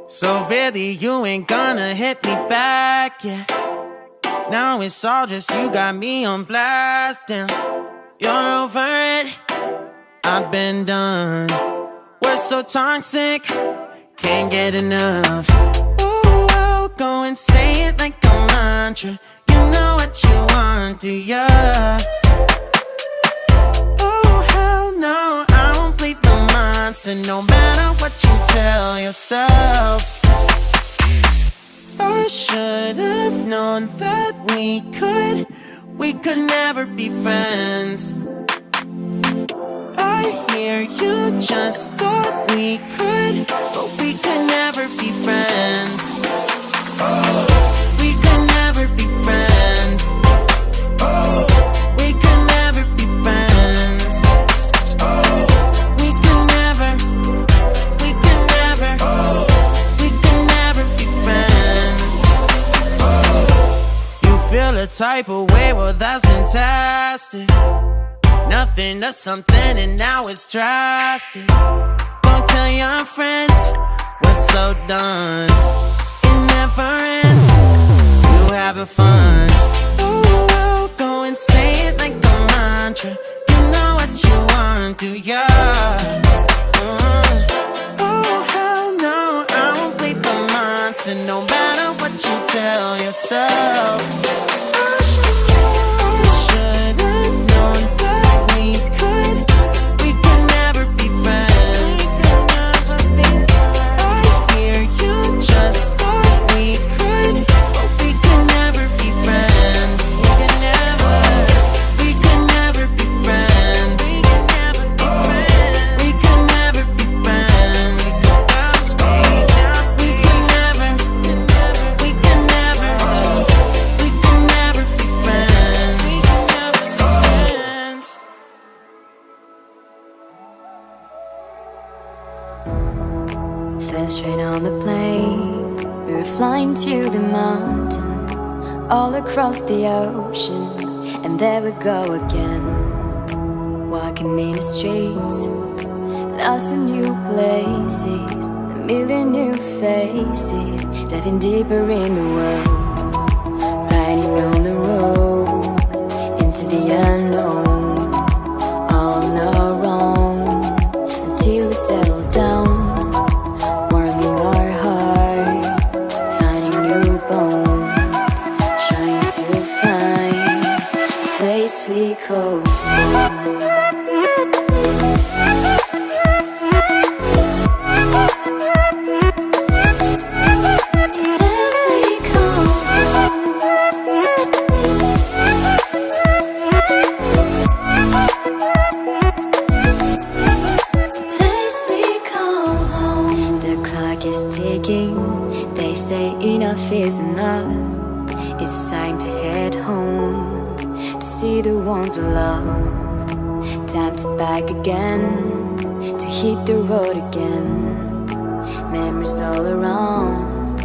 So really you ain't gonna hit me back, yeah. Now it's all just you got me on blast, damn. You're over it, I've been done. We're so toxic, can't get enough. Ooh, I'll go and say it like a mantra. You know what you want, do ya? Oh, hell no, I won't play the monster, no matter what you tell yourself. I should have known that we could never be friends. I hear you just thought we could, but we could never be friends. We could never be friends. We could never be friends. We could never, we could never, we could never be friends. You feel a type of way, well that's fantastic. Nothing to something and now it's drastic. Go tell your friends we're so done. It never ends, you having fun. Oh, I'll go and say it like a mantra. You know what you want, do ya? Oh, hell no, I won't play the monster, no matter what you tell yourself. First train on the plane, we were flying to the mountain, all across the ocean, and there we go again. Walking in the streets, lost in new places, a million new faces, diving deeper in the world, riding on the road, into the unknown, all on our own, until we settle down. We call home. The clock is ticking. They say enough is enough. It's time to head home. See the ones we love. Time to back again, to hit the road again. Memories all around,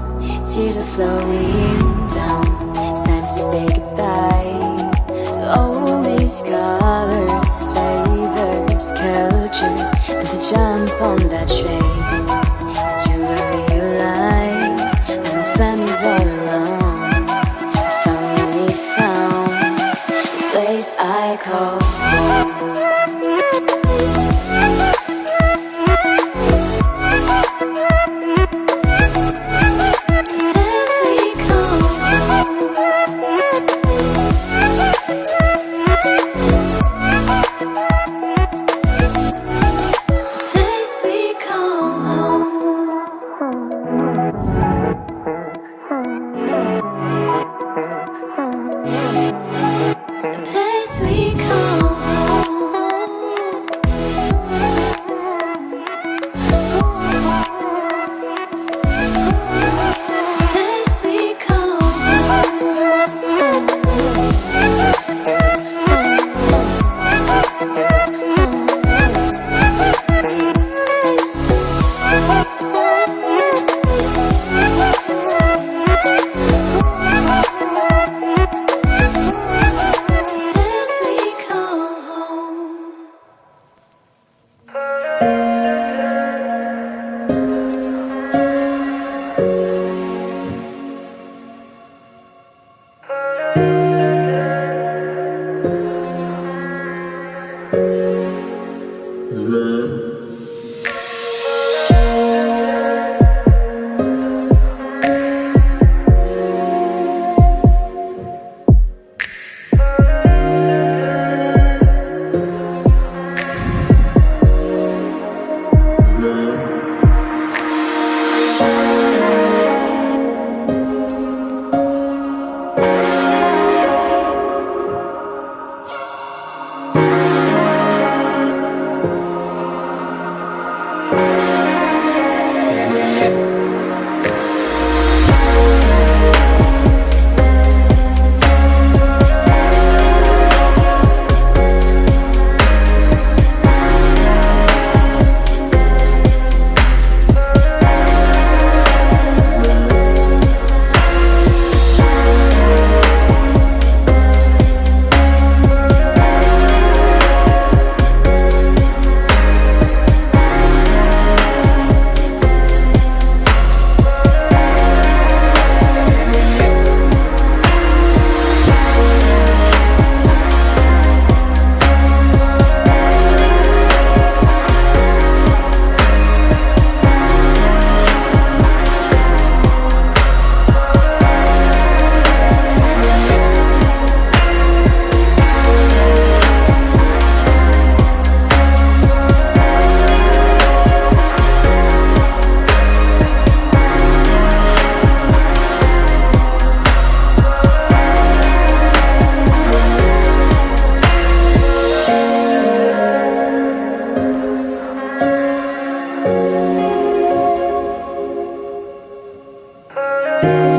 tears are flowing down. It's time to say goodbye to all these colors, flavors, cultures, and to jump on that train. It's true, I realize when my family's all around, I finally found place I call home. Place we call home. Place we call home. you.